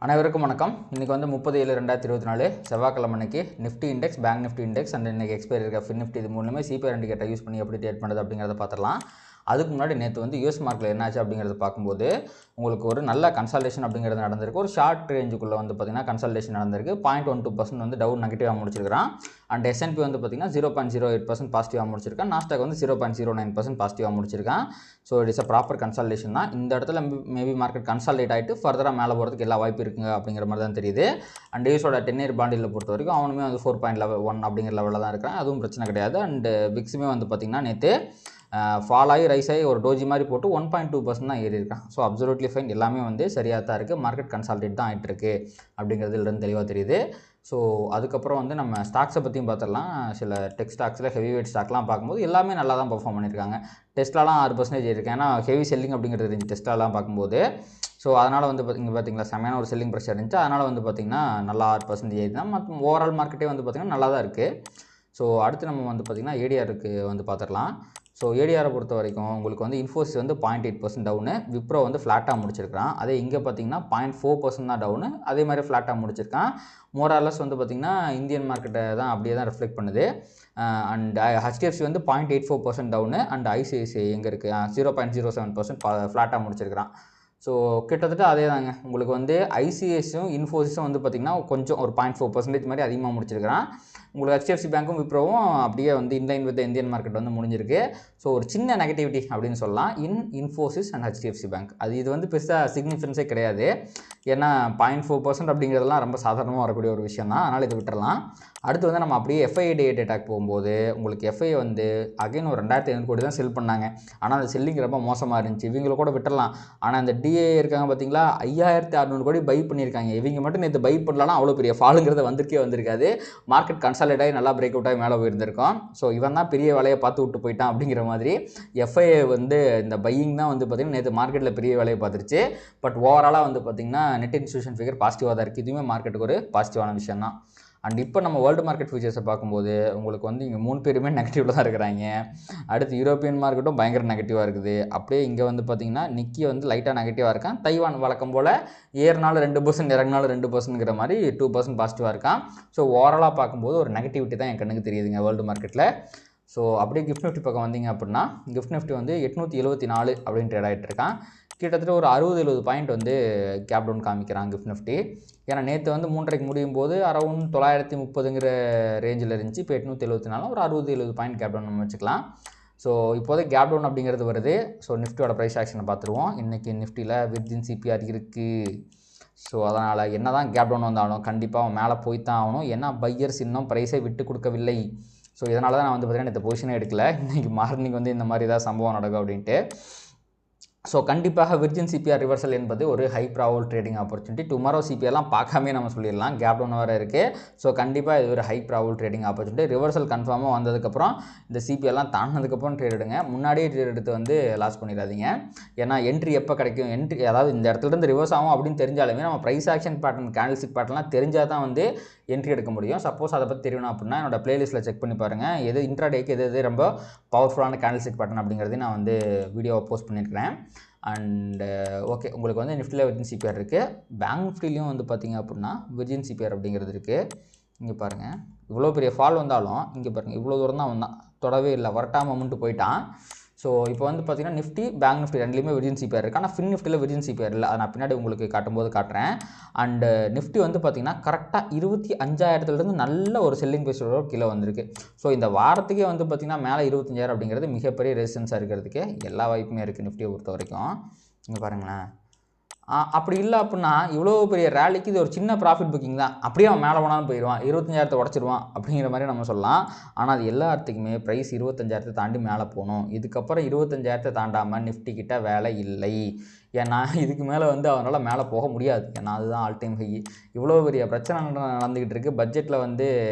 அனைவருக்கும் வணக்கம். இன்றைக்கி வந்து 30/7/2024 செவ்வாய்க்கிழமை அன்னைக்கு Nifty index, bank Nifty index and இன்றைக்கி எக்ஸ்பைரி இருக்க ஃபின் நிஃப்டி இது மூணுமே சிபிஆர் இண்டிகேட்டர் யூஸ் பண்ணி எப்படி ட்ரேட் பண்ணுறது அப்படிங்கிறத பார்த்துடலாம். அதுக்கு முன்னாடி நேற்று வந்து யூஎஸ் மார்க்கில் என்னாச்சு அப்படிங்கிறத பார்க்கும்போது உங்களுக்கு ஒரு நல்ல கன்சல்டேஷன் அப்படிங்கிறது நடந்திருக்கு. ஒரு ஷார்ட் ரேஞ்சுக்குள்ளே வந்து பார்த்திங்கன்னா கன்சல்டேஷன் நடந்திருக்கு. 0.12% வந்து டவுன் நெகட்டிவாக முடிச்சிருக்கான். அண்ட் S&P வந்து பார்த்திங்கன்னா 0.08% பாசிட்டிவாக முடிச்சிருக்கான். நாஸ்டாக் வந்து 0.09% பாசிட்டிவாக முடிச்சிருக்கான். So it is a proper consultation தான். இந்த இடத்துல மேபி மார்க்கெட் கன்சல்டேட் ஆகிட்டு ஃபர்தராக மேலே போகிறதுக்கு எல்லா வாய்ப்பு இருக்குங்க அப்படிங்கிற மாதிரி தான் தெரியுது. அண்ட் யூஸோட 10-year பாண்டில் பொறுத்த வரைக்கும் அவனுமே வந்து 4.1 அப்படிங்கிற லெவலில் தான் இருக்கிறான். அதுவும் பிரச்சனை கிடையாது. அண்ட் விக்ஸுமே வந்து பார்த்திங்கன்னா நேற்று ஃபால் ஆகி ரைஸ் ஆகி ஒரு டோஜி மாதிரி போட்டு 1.2% தான் ஏறி இருக்கான். ஸோ அப்சல்யூட்லி ஃபைன், எல்லாமே வந்து சரியாக தான் இருக்குது. மார்க்கெட் கன்சால்டேட் தான் ஆகிட்டு இருக்கு அப்படிங்கிறது இருந்து தெளிவாக தெரியுது. ஸோ அதுக்கப்புறம் வந்து நம்ம ஸ்டாக்ஸை பற்றியும் பார்த்துடலாம். சில டெக் ஸ்டாக்ஸில் ஹெவி வெயிட் ஸ்டாக்லாம் பார்க்கும்போது எல்லாமே நல்லா தான் பர்ஃபார்ம் பண்ணியிருக்காங்க. டெஸ்ட்லாம் 6% ஏறிருக்கு. ஏன்னா ஹெவி செல்லிங் அப்படிங்கிறது இருந்துச்சு டெஸ்ட்லாம் பார்க்கும்போது. ஸோ அதனால் வந்து இங்கே பார்த்தீங்களா செம்மையான ஒரு செல்லிங் ப்ரெஷர் இருந்துச்சு. அதனால் வந்து பார்த்திங்கன்னா நல்லா 6% ஏறி தான். மற்ற ஓவரால் மார்க்கெட்டே வந்து பார்த்திங்கன்னா நல்லா தான் இருக்குது. ஸோ அடுத்து நம்ம வந்து பார்த்திங்கன்னா ஏடிஆருக்கு வந்து பார்த்துடலாம். ஸோ ஏடிஆரை பொறுத்த வரைக்கும் உங்களுக்கு வந்து இன்ஃபோசிஸ் வந்து 0.8% டவுனு, விப்ரோ வந்து ஃப்ளாட்டாக முடிச்சிருக்கான். அதே இங்கே பார்த்தீங்கன்னா 0.4% தான் டவுனு, அதே மாதிரி ஃப்ளாட்டாக முடிச்சிருக்கான். மோரார்லஸ் வந்து பார்த்திங்கன்னா இந்தியன் மார்க்கெட்டை தான் அப்படியே தான் ரிஃப்ளெக்ட் பண்ணுது. அண்ட் ஹெச்டிஎஃப்சி வந்து 0.84% டவுனு, அண்ட் ஐசிஐசிஐ எங்கே இருக்குது 0.07% ஃப்ளாட்டாக முடிச்சிருக்கான். ஸோ கிட்டத்தட்ட அதே தாங்க. உங்களுக்கு வந்து ஐசிஐசியும் இன்ஃபோசிஸும் வந்து பார்த்திங்கன்னா கொஞ்சம் ஒரு 0.4% மாதிரி அதிகமாக முடிச்சிருக்கிறான். உங்களுக்கு ஹெச்டிஎஃப்சி பேங்க்கும் விப்ரோவும் அப்படியே வந்து இன்லைன் வித் இந்தியன் மார்க்கெட் வந்து முடிஞ்சிருக்கு. ஸோ ஒரு சின்ன நெகட்டிவிட்டி அப்படின்னு சொல்லலாம் இன்ஃபோசிஸ் அண்ட் ஹெச்டிஎஃப்சி பேங்க். இது வந்து பெருசாக சிக்னிஃபிகன்ஸே கிடையாது. ஏன்னா 0.4% அப்படிங்கிறதுலாம் ரொம்ப சாதாரணமாக வரக்கூடிய ஒரு விஷயம் தான். அதனால் இதை விட்டுறலாம். அடுத்து வந்து நம்ம அப்படியே எஃப்ஐ டேட்டாக்கு போகும்போது உங்களுக்கு எஃப்ஐ வந்து அகைன் ஒரு 2,500 கோடி தான் செல் பண்ணாங்க. ஆனால் அந்த செல்லிங் ரொம்ப மோசமாக இருந்துச்சு. இவங்களை கூட விட்டுறலாம். ஆனால் அந்த டிஏ இருக்காங்க பார்த்தீங்களா, 5,600 கோடி பை பண்ணியிருக்காங்க. இவங்க மட்டும் நேற்று பை பண்ணலாம் அவ்வளோ பெரிய ஃபாலுங்கிறது வந்திருக்காது. மார்க்கெட் கன்சாலிடேட் ஆகி நல்லா பிரேக் அவுட் ஆகி மேலே போயிருந்திருக்கோம். ஸோ இவன் தான் பெரிய வேலையை பார்த்து விட்டு போயிட்டான் அப்படிங்கிற மாதிரி எஃப்ஐஏ வந்து இந்த பையிங் தான் வந்து பார்த்திங்கன்னா நேற்று மார்க்கெட்டில் பெரிய வேலையை பார்த்துருச்சு. பட் ஓவராலாக வந்து பார்த்திங்கன்னா நெட் இன்ஸ்டியூஷன் ஃபிகர் பாசிட்டிவாக தான் இருக்குது. இதுவுமே மார்க்கெட்டுக்கு ஒரு பாசிட்டிவான விஷயம் தான். அண்ட் இப்போ நம்ம வேர்ல்டு மார்க்கெட் ஃபியூச்சர்ஸை பார்க்கும்போது உங்களுக்கு வந்து இங்கே 3 பேருமே நெகட்டிவில் தான் இருக்கிறாங்க. அடுத்து யூரோப்பியன் மார்க்கெட்டும் பயங்கர நெகட்டிவாக இருக்குது. அப்படியே இங்கே வந்து பார்த்திங்கன்னா நிக்கி வந்து லைட்டாக நெகட்டிவாக இருக்கான். தைவான் வழக்கம் போல் ஏறினாலும் 2%, இறங்கினாலும் 2%ங்கிற மாதிரி 2% பாசிட்டிவாக இருக்கான். ஸோ ஓவராலாக பார்க்கும்போது ஒரு நெகட்டிவிட்டி தான் என் கண்ணுக்கு தெரியுதுங்க வேர்ல்டு மார்க்கெட்டில். ஸோ அப்படியே கிஃப்ட் நிஃப்டி பக்கம் வந்தீங்க அப்படின்னா கிஃப்ட் நிஃப்டி வந்து 874 அப்படின்னு ட்ரேட் ஆகிட்டு இருக்கான். கிட்டத்தட்ட ஒரு 60-70 பாயிண்ட் வந்து கேப் டவுன் காமிக்கிறான் கிஃப்ட் நிஃப்டி. ஏன்னா நேற்று வந்து 3:30 முடியும் போது அரௌண்ட் 930ங்கிற ரேஞ்சில் இருந்துச்சு. இப்போ 874 ஒரு 60-70 பாயிண்ட் கேப் டவுன் நம்ம வச்சுக்கலாம். ஸோ இப்போதைக்கு கேப் டவுன் அப்படிங்கிறது வருது. ஸோ நிஃப்டியோட ப்ரைஸ் ஆக்ஷனை பார்த்துருவோம். இன்றைக்கி நிஃப்டியில் வித்தின் சிபிஆர் இருக்குது. ஸோ அதனால் என்ன தான் கேப் டவுன் வந்தாலும் கண்டிப்பாக அவன் மேலே போய் தான் ஆகணும். ஏன்னா பையர்ஸ் இன்னும் ப்ரைஸை விட்டு கொடுக்கவில்லை. ஸோ இதனால தான் நான் வந்து பார்த்தீங்கன்னா இந்த பொசிஷனே எடுக்கல. இன்றைக்கி மார்னிங் வந்து இந்த மாதிரி ஏதாவது சம்பவம் நடக்கும் அப்படின்ட்டு. ஸோ கண்டிப்பாக விர்ஜின் சிபிஆர் ரிவர்சல் என்பது ஒரு high probable trading opportunity. Tomorrow சிபிஆர்லாம் பார்க்காமே நம்ம சொல்லிடலாம். கேப் டவுன் வேறு இருக்குது. ஸோ கண்டிப்பாக இது ஒரு high probable trading opportunity. Reversal கன்ஃபார்மாக வந்ததுக்கப்புறம் இந்த சிபிஆர்லாம் தாண்டினதுக்கப்புறம் ட்ரேட் எடுங்க. முன்னாடியே ட்ரேட் எடுத்து வந்து லாஸ் பண்ணிடாதீங்க. ஏன்னா என்ட்ரி எப்போ கிடைக்கும், என்ட்ரி அதாவது இந்த இடத்துலேருந்து ரிவர்ஸ் ஆகும் அப்படின்னு தெரிஞ்சாலுமே நம்ம ப்ரைஸ் ஆக்ஷன் பேட்டர்ன் கேண்டில்ஸ்டிக் பேட்டர்லாம் தெரிஞ்சால் தான் வந்து என்ட்ரி எடுக்க முடியும். சப்போஸ் அதை பற்றி தெரியணும் அப்படின்னா என்னோட பிளேலிஸ்ட்டில் செக் பண்ணி பாருங்கள். எது இன்ட்ராடேக்கு எது ரொம்ப பவர்ஃபுல்லான கேண்டில்ஸ்டிக் பேட்டர்ன் அப்படிங்கிறதையும் நான் வந்து வீடியோவை போஸ்ட் பண்ணியிருக்கிறேன். அண்டு ஓகே, உங்களுக்கு வந்து நிஃப்டியில் விர்ஜின் சிபிஆர் இருக்குது. பேங்க் நிஃப்டிலையும் வந்து பார்த்திங்க அப்படின்னா விர்ஜின் சிபிஆர் அப்படிங்கிறது இருக்குது. இங்கே பாருங்கள், இவ்வளோ பெரிய ஃபால் வந்தாலும் இங்கே பாருங்கள் இவ்வளோ தூரம் தான் வந்தான், தொடவே இல்லை, வரட்டாமல் முன்ட்டு போயிட்டான். ஸோ இப்போ வந்து பார்த்திங்கன்னா நிஃப்டி பேங்க் நிஃப்டி ரெண்டுலேயுமே விர்ஜின் சிபிஆர் இருக்குது. ஆனால் ஃபின் நிஃப்டியில் விர்ஜின் சிபிஆர் இல்லை. அதை நான் பின்னாடி உங்களுக்கு காட்டும்போது காட்டுறேன். அண்டு நிஃப்டி வந்து பார்த்திங்கன்னா கரெக்டாக 25,000 நல்ல ஒரு செல்லிங் ப்ரைஸோட கீழே வந்திருக்கு. ஸோ இந்த வாரத்துக்கே வந்து பார்த்திங்கன்னா மேலே 25,000 அப்படிங்கிறது மிகப்பெரிய ரெசிஸ்டன்ஸாக இருக்கிறதுக்கு எல்லா வாய்ப்புமே இருக்குது நிஃப்டியை பொறுத்த வரைக்கும். இங்கே பாருங்களேன், அப்படி இல்லை அப்படின்னா இவ்வளோ பெரிய ரேலிக்கு இது ஒரு சின்ன ப்ராஃபிட் புக்கிங் தான். அப்படியே அவன் மேலே போனாலும் போயிடுவான், 25,000 உடச்சிடுவான் அப்படிங்கிற மாதிரி நம்ம சொல்லலாம். ஆனால் அது எல்லாத்துக்குமே ப்ரைஸ் 25,000 தாண்டி மேலே போகணும். இதுக்கப்புறம் 25,000 தாண்டாமல் நிஃப்டி கிட்ட வேலை இல்லை. ஏன்னா இதுக்கு மேலே வந்து அவனால் மேலே போக முடியாது. ஏன்னா அதுதான் ஆல் டைம் ஹை. இவ்வளோ பெரிய பிரச்சனை நடந்துக்கிட்டு இருக்குது. பட்ஜெட்டில் வந்து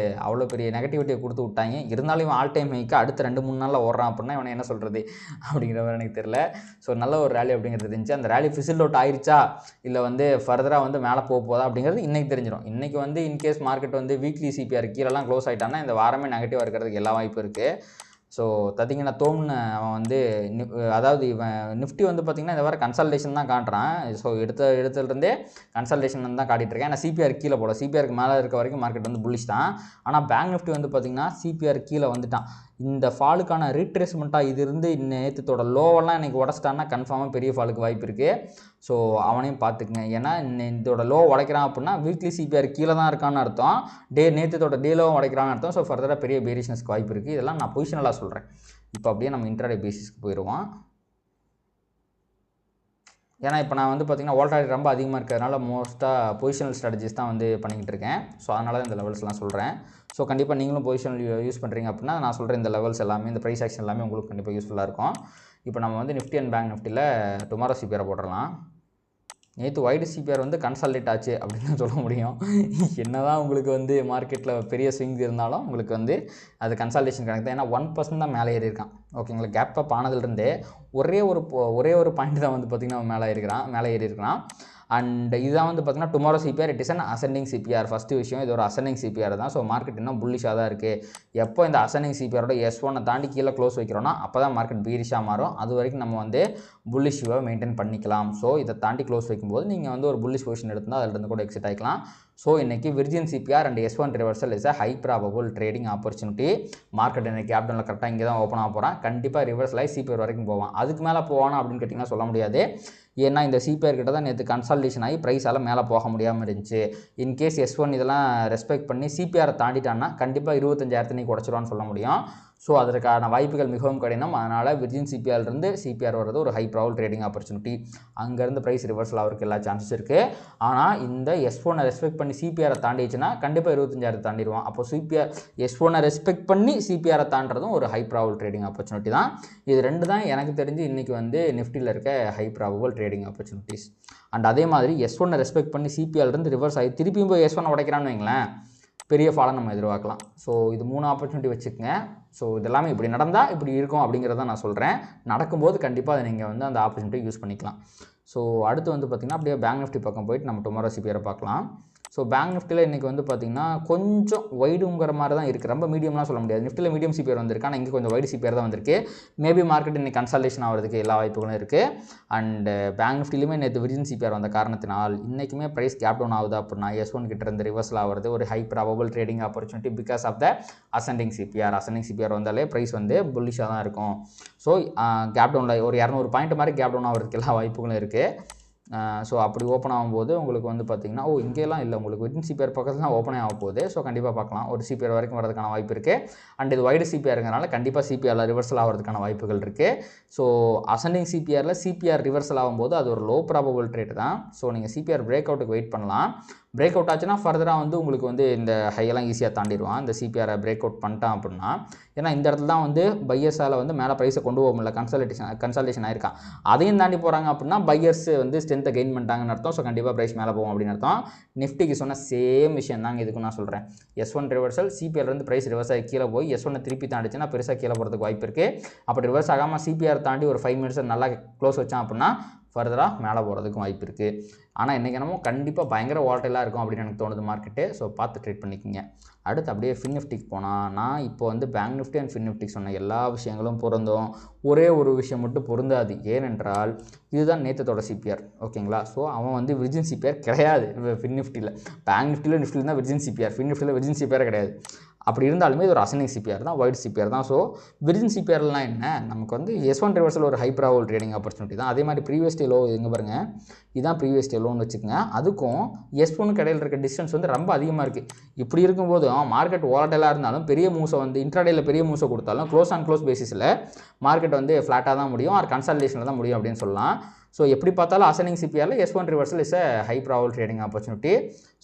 அவ்வளோ பெரிய நெகட்டிவிட்டியை கொடுத்து விட்டாங்க. இருந்தாலும் இவன் ஆல் டைம் ஹைக்கு அடுத்த 2-3 நாளில் ஓடுறான் அப்படின்னா இவனை என்ன சொல்கிறது அப்படிங்கிற மாதிரி எனக்கு தெரியல. ஸோ நல்ல ஒரு ரேலி அப்படிங்கிறது இருந்துச்சு. அந்த ரேலி ஃபிசில் அவுட் ஆயிடுச்சா இல்லை வந்து ஃபர்தராக வந்து மேலே போதா அப்படிங்கிறது இன்றைக்கி தெரிஞ்சிடும். இன்றைக்கி வந்து இன்கேஸ் மார்க்கெட் வந்து வீக்லி சிபிஆர் கீழெல்லாம் க்ளோஸ் ஆகிட்டான்னா இந்த வாரமே நெகட்டிவாக இருக்கிறதுக்கு எல்லா வாய்ப்பு இருக்குது. ஸோ பார்த்தீங்கன்னா தோம்னு அவன் வந்து அதாவது இவன் நிஃப்டி வந்து பார்த்திங்கன்னா இந்த வாரம் கன்சல்டேஷன் தான் காட்டுறான். ஸோ எடுத்துலேருந்தே கன்சல்டேஷன் தான் காட்டிகிட்ருக்கேன். ஏன்னா சிபிஆர் கீழே போல, சிபிஆருக்கு மேலே இருக்க வரைக்கும் மார்க்கெட் வந்து புல்லிஷ் தான். ஆனால் பேங்க் நிஃப்டி வந்து பார்த்திங்கன்னா சிபிஆர் கீழே வந்துட்டான். இந்த ஃபாலுக்கான ரீட்ரேஸ்மெண்ட்டாக இது இருந்து நேற்றத்தோட லோவெல்லாம் இன்றைக்கி உடச்சிட்டான்னா கன்ஃபார்மாக பெரிய ஃபாலுக்கு வாய்ப்பு இருக்குது. ஸோ அவனையும் பார்த்துக்குங்க. ஏன்னா இதோட லோ உடைக்கிறான் அப்படின்னா வீக்லி சிபிஆர் கீழே தான் இருக்கான்னு அர்த்தம். நேற்றத்தோட டே லோவும் உடைக்கிறான்னு அர்த்தம். ஸோ ஃபர்தராக பெரிய பேரிஷ்னஸ்க்கு வாய்ப்பு இருக்குது. இதெல்லாம் நான் பொசிஷனலாக சொல்கிறேன். இப்போ அப்படியே நம்ம இன்ட்ராடே பேசிஸ்க்கு போயிடுவோம். ஏன்னா இப்போ நான் வந்து பார்த்திங்கன்னா வாலட்டாலிட்டி ரொம்ப அதிகமாக இருக்கிறதுனால மோஸ்ட்டாக பொசிஷனல் ஸ்ட்ராட்டஜிஸ் தான் வந்து பண்ணிக்கிட்டு இருக்கேன். ஸோ அதனால தான் இந்த லெவல்ஸ்லாம் சொல்கிறேன். ஸோ கண்டிப்பாக நீங்களும் பொசிஷனல் யூஸ் பண்ணுறீங்க அப்படின்னா நான் சொல்கிற இந்த லெவல்ஸ் எல்லாமே, இந்த ப்ரைஸ் ஆக்ஷன் எல்லாமே உங்களுக்கு கண்டிப்பாக யூஸ்ஃபுல்லாக இருக்கும். இப்போ நம்ம வந்து நிஃப்டி அண்ட் பேங்க் நிஃப்டியில் டுமாரோ சிபிஆரை போட்டுடலாம். நேற்று வைடு சிபிஆர் வந்து கன்சால்டேட் ஆச்சு அப்படின்னு சொல்ல முடியும். என்ன தான் உங்களுக்கு வந்து மார்க்கெட்டில் பெரிய ஸ்விங்ஸ் இருந்தாலும் உங்களுக்கு வந்து அது கன்சால்டேஷன் கணக்கு தான். ஏன்னா 1% தான் மேலே ஏறி இருக்கான். ஓகேங்களா, கேப் அப் ஆனதுலேருந்தே ஒரே ஒரு பாயிண்ட் தான் வந்து பார்த்திங்கன்னா மேலே ஏறி இருக்கிறான். அண்ட் இதுதான் வந்து பார்த்திங்கன்னா tomorrow CPR it is an ascending CPR. First விஷயம் இது ஒரு அசெண்டிங் சிபிஆர் தான். ஸோ மார்க்கெட் இன்னும் புல்லிஷாக தான் இருக்குது. எப்போ இந்த அசெண்டிங் சிபிஆரோட S1 தாண்டி கீழே க்ளோஸ் வைக்கிறோன்னா அப்போ தான் மார்க்கெட் பீரிஷாக மாறும். அது வரைக்கும் நம்ம வந்து புல்லிஷ் வியூவை மெயின்டைன் பண்ணிக்கலாம். ஸோ இதை தாண்டி க்ளோஸ் வைக்கும்போது நீங்கள் வந்து ஒரு புல்லிஷ் பொசிஷன் எடுத்தால் அதிலிருந்து கூட எக்ஸிட் ஆகிக்கலாம். ஸோ இன்றைக்கி virgin CPR and S1 reversal is a high probable trading opportunity. Market இன்றைக்கி கேப் டவுனில் கரெக்டாக இங்கே தான் ஓப்பன் ஆக போகிறான். கண்டிப்பாக ரிவர்சல் ஆகி சிபிஆர் வரைக்கும் போவான். அதுக்கு மேலே போவானா அப்படின்னு கேட்டிங்கன்னா சொல்ல முடியாது. ஏன்னா இந்த சிபிஆர் கிட்ட தான் நேற்று கன்சல்டேஷன் ஆகி ப்ரைஸால் மேலே போக முடியாமல் இருந்துச்சு. இன்கேஸ் S1 இதெல்லாம் ரெஸ்பெக்ட் பண்ணி சிபிஆரை தாண்டிட்டான்னா கண்டிப்பாக 25,000 குறைச்சிருவான்னு சொல்ல முடியும். ஸோ அதற்கான வாய்ப்புகள் மிகவும் கடினம். அதனால் விர்ஜின் சிபிஆர்லேருந்து சிபிஆர் வர்றது ஒரு ஹை ப்ராபபிள் ட்ரேடிங் ஆப்பர்ச்சுனிட்டி. அங்கேருந்து ப்ரைஸ் ரிவர்சல் ஆகிறதுக்கு எல்லா சான்சஸ் இருக்குது. ஆனால் இந்த S1 ரெஸ்பெக்ட் பண்ணி சிபிஆரை தாண்டிச்சுன்னா கண்டிப்பாக 25,000 தாண்டிடுவான். அப்போ S1 ரெஸ்பெக்ட் பண்ணி சிபிஆரை தாண்டதும் ஒரு ஹை ப்ராபபிள் ட்ரேடிங் ஆப்பர்ச்சுனிட்டி தான். இது ரெண்டு தான் எனக்கு தெரிஞ்சு இன்றைக்கி வந்து நிஃப்டியில் இருக்க high probable trading opportunities. And அதே மாதிரி S1 ரெஸ்பெக்ட் பண்ணி சிபிஆர்லேருந்து ரிவர்ஸ் ஆகி திருப்பியும் போய் S1 உடைக்கிறான்னு வைங்களேன், பெரிய ஃபாலை நம்ம எதிர்பார்க்கலாம். ஸோ இது 3 ஆப்பர்ச்சுனிட்டி வச்சுக்கோங்க. ஸோ இதெல்லாமே இப்படி நடந்தால் இப்படி இருக்கும் அப்படிங்கிறத நான் சொல்கிறேன். நடக்கும்போது கண்டிப்பாக அதை நீங்கள் வந்து அந்த ஆப்பர்ச்சுனிட்டி யூஸ் பண்ணிக்கலாம். ஸோ அடுத்து வந்து பார்த்திங்கன்னா அப்படியே பேங்க் நிஃப்டி பக்கம் போயிட்டு நம்ம டுமாரோ சிபிஆரை பார்க்கலாம். ஸோ பேங்க் நிஃப்டியில் இன்றைக்கி வந்து பார்த்திங்கன்னா கொஞ்சம் வைடுங்கிற மாதிரி தான் இருக்குது. ரொம்ப மீடியம்லாம் சொல்ல முடியாது. நிஃப்டியில் மீடியம் சிபிஆர் வந்திருக்கு, ஆனால் இங்கே கொஞ்சம் வைடு சிபிஆர் தான் வந்திருக்கு. மேபி மார்க்கெட் இன்றைக்கி கன்சல்டேஷன் ஆகிறதுக்கு எல்லா வாய்ப்புகளும் இருக்குது. அண்டு பேங்க் நிஃப்டிலையுமே நேற்று விர்ஜின் சிபிஆர் வந்த காரணத்தினால் இன்றைக்குமே ப்ரைஸ் கேப் டவுன் ஆகுது அப்படின்னா S1 கிட்ட இருந்து ரிவர்சல் ஆகிறது ஒரு high probable trading opportunity because of the ascending CPR வந்தாலே ப்ரைஸ் வந்து புல்லிஷாக தான் இருக்கும். ஸோ கேப் டவுனில் ஒரு 200 பாயிண்ட் மாதிரி கேப் டவுன் ஆகிறதுக்கு எல்லா வாய்ப்புகளும் இருக்குது. ஸோ அப்படி ஓப்பன் ஆகும்போது உங்களுக்கு வந்து பார்த்திங்கன்னா இங்கேலாம் இல்லை, உங்களுக்கு விர்ஜின் சிபிஆர் பக்கத்தில் தான் ஓப்பனே ஆக போகுது. ஸோ கண்டிப்பாக பார்க்கலாம், ஒரு சிபிஆர் வரைக்கும் வரதுக்கான வாய்ப்பு இருக்குது. அண்ட் இது வைடு சிபிஆருங்கிறனால கண்டிப்பாக சிபிஆரில் ரிவர்சல் ஆகிறதுக்கான வாய்ப்புகள் இருக்குது. ஸோ அசெண்டிங் சிபிஆர் ரிவர்சல் ஆகும்போது அது ஒரு லோ ப்ராபபிள் ட்ரேட் தான். ஸோ நீங்கள் சிபிஆர் பிரேக் அவுட்டுக்கு வெயிட் பண்ணலாம். பிரேக் அவுட் ஆச்சுன்னா ஃபர்தராக வந்து உங்களுக்கு வந்து இந்த ஹையெல்லாம் ஈஸியாக தாண்டிடுவான். இந்த சிபிஆரை பிரேக் அவுட் பண்ணிட்டான் அப்படின்னா, ஏன்னா இந்த இடத்துல தான் வந்து பையர்ஸால் வந்து மேலே ப்ரைஸை கொண்டு போக முடியல, கன்சல்டேஷன் ஆயிருக்கான். அதையும் தாண்டி போகிறாங்க அப்படின்னா பையர்ஸ் வந்து ஸ்ட்ரென்த்தை கெயின் பண்ணிட்டாங்கன்னு அர்த்தம். ஸோ கண்டிப்பாக ப்ரைஸ் மேலே போகும் அப்படின்னு அர்த்தம். நிஃப்டிக்கு சொன்ன சேம் விஷயம் தாங்க இதுக்கு நான் சொல்கிறேன். S1 ரிவர்சல் சிபிஆர்லேருந்து ப்ரைஸ் ரிவர்ஸ் ஆகி கீழே போய் S1 திருப்பி தாண்டிச்சுன்னா பெருசாக கீழே போகிறதுக்கு வாய்ப்பு இருக்குது. அப்படி ரிவர்ஸ் ஆகாமல் சிபிஆர் தாண்டி ஒரு 5 மினிட்ஸ் நல்லா க்ளோஸ் வச்சான் அப்படின்னா ஃபர்தராக மேலே போகிறதுக்கும் வாய்ப்பு இருக்குது. ஆனால் இன்றைக்கி என்னமோ கண்டிப்பாக பயங்கர வாலட்டைலாக இருக்கும் அப்படின்னு எனக்கு தோணுது மார்க்கெட்டு. ஸோ பார்த்து ட்ரேட் பண்ணிக்கோங்க. அடுத்து அப்படியே ஃபின் நிஃப்டிக்கு போனால், நான் இப்போ வந்து பேங்க் நிஃப்டி அண்ட் ஃபின் நிஃப்டிக்கு சொன்ன எல்லா விஷயங்களும் பொருந்தும். ஒரே ஒரு விஷயம் மட்டும் பொருந்தாது. ஏனென்றால் இதுதான் நேற்றத்தோட சிபிஆர். ஓகேங்களா, ஸோ அவன் வந்து விர்ஜின் சிபிஆர் கிடையாது ஃபின் நிஃப்டியில். பேங்க் நிஃப்டியில் தான் விர்ஜின் சிபிஆர், ஃபின் நிஃப்டியில் விர்ஜின் சிபிஆர் கிடையாது. அப்படி இருந்தாலுமே இது ஒரு அசெண்டிங் சிபிஆர் தான், வைடு சிபிஆர் தான். ஸோ விர்ஜின் சிபிஆர்லாம் என்ன, நமக்கு வந்து S1 ரிவர்சல் ஒரு ஹை ப்ராபபிள் ட்ரேடிங் ஆப்பர்ச்சுனிட்டி தான். அதே மாதிரி ப்ரீவியஸ் டே லோ எங்கே பாருங்கள், இதுதான் ப்ரீவியஸ் டே லோன்னு வச்சுக்கோங்க. அதுக்கும் S1 இடையில் இருக்க டிஸ்டன்ஸ் வந்து ரொம்ப அதிகமாக இருக்குது. இப்படி இருக்கும்போதும் மார்க்கெட் வாலட்டைலாக இருந்தாலும் பெரிய மூவ்ஸை வந்து இன்ட்ராடேயில் பெரிய மூவ்ஸை கொடுத்தாலும் க்ளோஸ் ஆன் க்ளோஸ் பேசிஸில் மார்க்கெட் வந்து ஃப்ளாட்டாக தான் முடியும், ஆர் கன்சல்டேஷனில் தான் முடியும் அப்படின்னு சொல்லலாம். ஸோ எப்படி பார்த்தாலும் அசெண்டிங் சிபிஆரில் S1 reversal is high probable trading opportunity.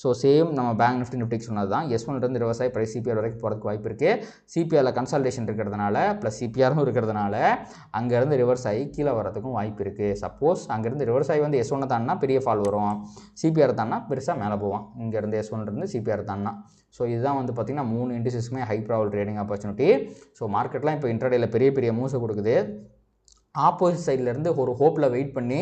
So same நம்ம பேங்க் நிஃப்டிக்கு சொன்னது தான். S1 ரிவர்ஸ் ஆகி ப்ரைஸ் சிபிஆர் வரைக்கும் போகிறதுக்கு வாய்ப்பு இருக்குது. சிபிஆரில் கன்சல்டேஷன் இருக்கிறதுனால ப்ளஸ் சிபிஆரும் இருக்கிறதுனால அங்கேருந்து ரிவர்ஸ் ஆகி கீழே வரதுக்கும் வாய்ப்பு இருக்குது. சப்போஸ் அங்கேருந்து ரிவர்ஸ் ஆகி வந்து S1 தான்னா பெரிய ஃபால் வரும், சிபிஆர் தான்னா பெருசாக மேலே போவான். இங்கேருந்து S1 சிபிஆர் தான்னா. ஸோ இதுதான் வந்து பார்த்திங்கன்னா 3 இண்டிசஸுமே high probable trading opportunity. So மார்க்கெட்லாம் இப்போ இன்ட்ராடேயில் பெரிய மூவ்ஸை கொடுக்குது. ஆப்போசிட் சைட்லேருந்து ஒரு ஹோப்பில் வெயிட் பண்ணி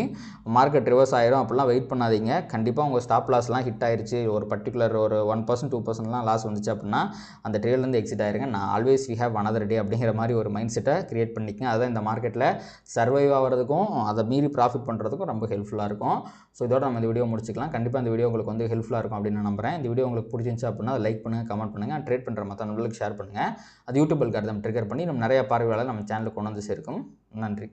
மார்க்கெட் ரிவர்ஸ் ஆயிரும் அப்படிலாம் வெயிட் பண்ணாதீங்க. கண்டிப்பாக உங்கள் ஸ்டாப் லாஸ்லாம் ஹிட் ஆயிருச்சு, ஒரு பர்டிகுலர் ஒரு 1% 2%லாம் லாஸ் வந்துச்சு அப்படின்னா அந்த ட்ரேட்லேருந்து எக்ஸிட் ஆயிருங்க. நான் always we have another day அப்படிங்கிற மாதிரி ஒரு மைண்ட் செட்டை கிரியேட் பண்ணிக்கங்க. அதுதான் இந்த மார்க்கெட்டில் சர்வைவ் ஆகிறதுக்கும் அதை மீறி ப்ராஃபிட் பண்ணுறதுக்கும் ரொம்ப ஹெல்ப்ஃபுல்லாக இருக்கும். ஸோ இதோட நம்ம இந்த வீடியோ முடிச்சுக்கலாம். கண்டிப்பாக இந்த வீடியோ உங்களுக்கு வந்து ஹெல்ப்ஃபுல்லாக இருக்கும் அப்படின்னு நான் நம்புறேன். இந்த வீடியோ உங்களுக்கு பிடிச்சிருந்துச்சு அப்படின்னா லைக் பண்ணுங்கள், கமெண்ட் பண்ணுங்கள், ட்ரேட் பண்ணுற மற்ற நண்பர்களுக்கு ஷேர் பண்ணுங்கள். அது யூடியூப் அல்காரிதம் ட்ரிகர் பண்ணி நம்ம நிறைய பார்வையாளர் நம்ம சேனலுக்கு கொண்டு வந்து சேர்க்கும். நன்றி.